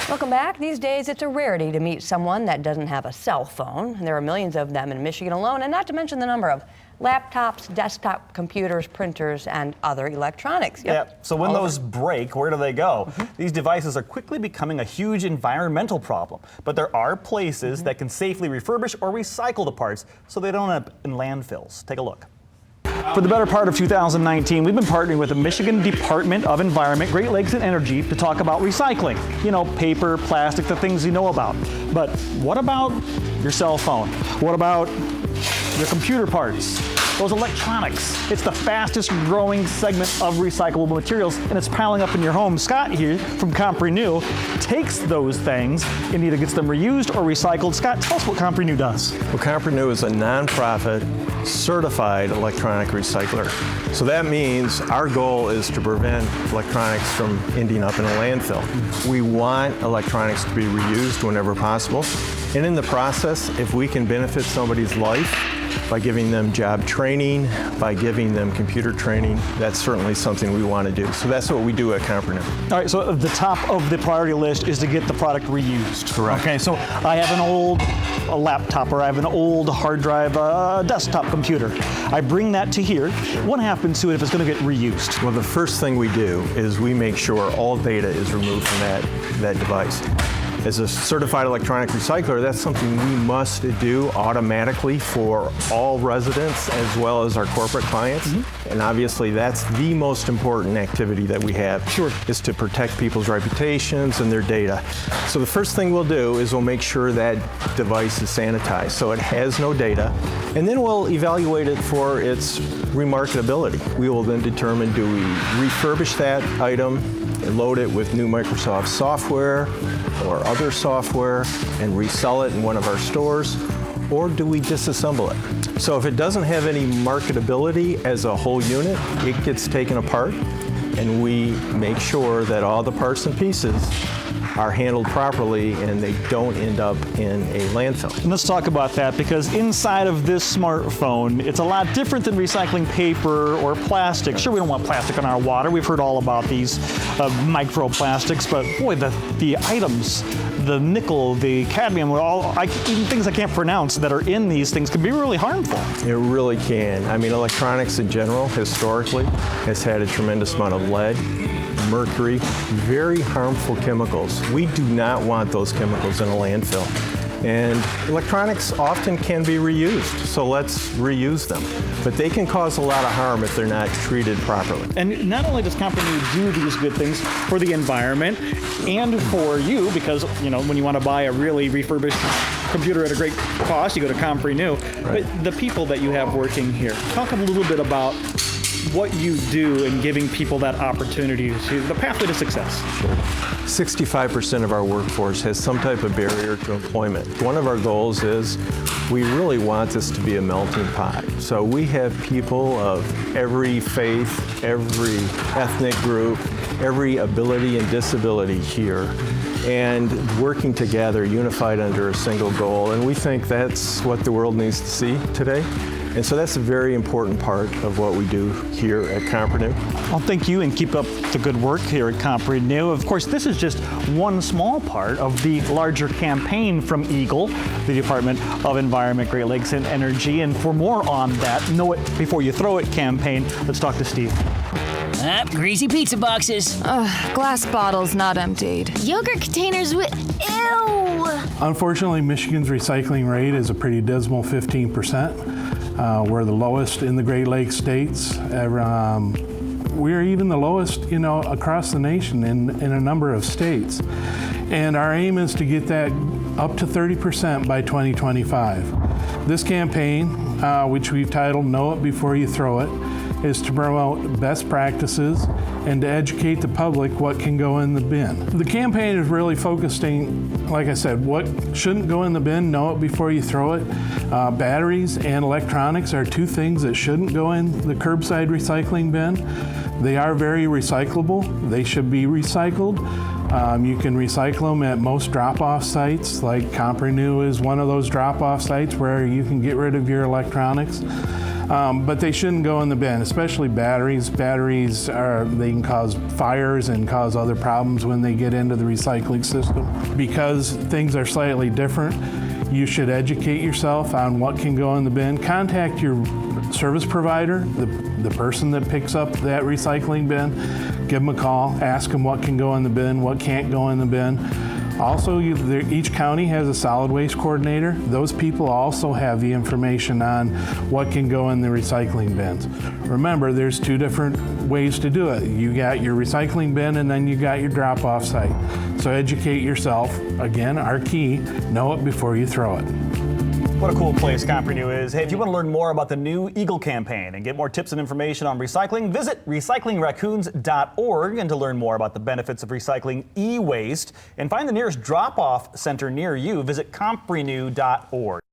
Welcome back. These days, it's a rarity to meet someone that doesn't have a cell phone. And there are millions of them in Michigan alone, and not to mention the number of laptops, desktop computers, printers, and other electronics. Yep. So when those break, where do they go? These devices are quickly becoming a huge environmental problem. But there are places that can safely refurbish or recycle the parts so they don't end up in landfills. Take a look. For the better part of 2019, we've been partnering with the Michigan Department of Environment, Great Lakes and Energy to talk about recycling. You know, paper, plastic, the things you know about. But what about your cell phone? What about your computer parts? Those electronics. It's the fastest growing segment of recyclable materials, and it's piling up in your home. Scott here from Comprenew takes those things and either gets them reused or recycled. Scott, tell us what Comprenew does. Well, Comprenew is a nonprofit certified electronic recycler. So that means our goal is to prevent electronics from ending up in a landfill. We want electronics to be reused whenever possible. And in the process, if we can benefit somebody's life by giving them job training, by giving them computer training, that's certainly something we want to do. So that's what we do at Comprenew. All right, so the top of the priority list is to get the product reused. Correct. Okay, so I have an old laptop or I have an old hard drive desktop computer. I bring that to here. What happens to it if it's going to get reused? Well, the first thing we do is we make sure all data is removed from that device. As a certified electronic recycler, that's something we must do automatically for all residents as well as our corporate clients. And obviously that's the most important activity that we have, is to protect people's reputations and their data. So the first thing we'll do is we'll make sure that device is sanitized so it has no data, and then we'll evaluate it for its remarketability. We will then determine, do we refurbish that item and load it with new Microsoft software or other software and resell it in one of our stores, or do we disassemble it? So if it doesn't have any marketability as a whole unit, it gets taken apart and we make sure that all the parts and pieces are handled properly and they don't end up in a landfill. And let's talk about that, because inside of this smartphone, it's a lot different than recycling paper or plastic. Sure, we don't want plastic in our water. We've heard all about these microplastics, but boy, the items, the nickel, the cadmium, even things I can't pronounce that are in these things can be really harmful. It really can. I mean, electronics in general, historically, has had a tremendous amount of lead, mercury, very harmful chemicals. We do not want those chemicals in a landfill. And electronics often can be reused, so let's reuse them. But they can cause a lot of harm if they're not treated properly. And not only does Comprenew do these good things for the environment and for you, because when you want to buy a really refurbished computer at a great cost, you go to Comprenew. Right. But the people that you have working here, talk a little bit about what you do in giving people that opportunity to the pathway to success. 65% of our workforce has some type of barrier to employment. One of our goals is we really want this to be a melting pot. So we have people of every faith, every ethnic group, every ability and disability here, and working together, unified under a single goal. And we think that's what the world needs to see today. And so that's a very important part of what we do here at Comprenew. Well, thank you, and keep up the good work here at Comprenew. Of course, this is just one small part of the larger campaign from EGLE, the Department of Environment, Great Lakes and Energy. And for more on that Know It Before You Throw It campaign, let's talk to Steve. Greasy pizza boxes. Glass bottles not emptied. Yogurt containers with, ew! Unfortunately, Michigan's recycling rate is a pretty dismal 15%. We're the lowest in the Great Lakes states. We're even the lowest, across the nation in a number of states. And our aim is to get that up to 30% by 2025. This campaign, which we've titled Know It Before You Throw It, is to promote best practices and to educate the public what can go in the bin. The campaign is really focusing, like I said, what shouldn't go in the bin, know it before you throw it. Batteries and electronics are two things that shouldn't go in the curbside recycling bin. They are very recyclable. They should be recycled. You can recycle them at most drop-off sites, like Comprenew is one of those drop-off sites where you can get rid of your electronics. But they shouldn't go in the bin, especially batteries. Batteries they can cause fires and cause other problems when they get into the recycling system. Because things are slightly different, you should educate yourself on what can go in the bin. Contact your service provider, the person that picks up that recycling bin. Give them a call, ask them what can go in the bin, what can't go in the bin. Also, each county has a solid waste coordinator. Those people also have the information on what can go in the recycling bins. Remember, there's two different ways to do it. You got your recycling bin and then you got your drop-off site. So educate yourself. Again, our key, know it before you throw it. What a cool place Comprenew is. Hey, if you want to learn more about the new EGLE campaign and get more tips and information on recycling, visit recyclingraccoons.org, and to learn more about the benefits of recycling e-waste and find the nearest drop-off center near you, visit comprenew.org.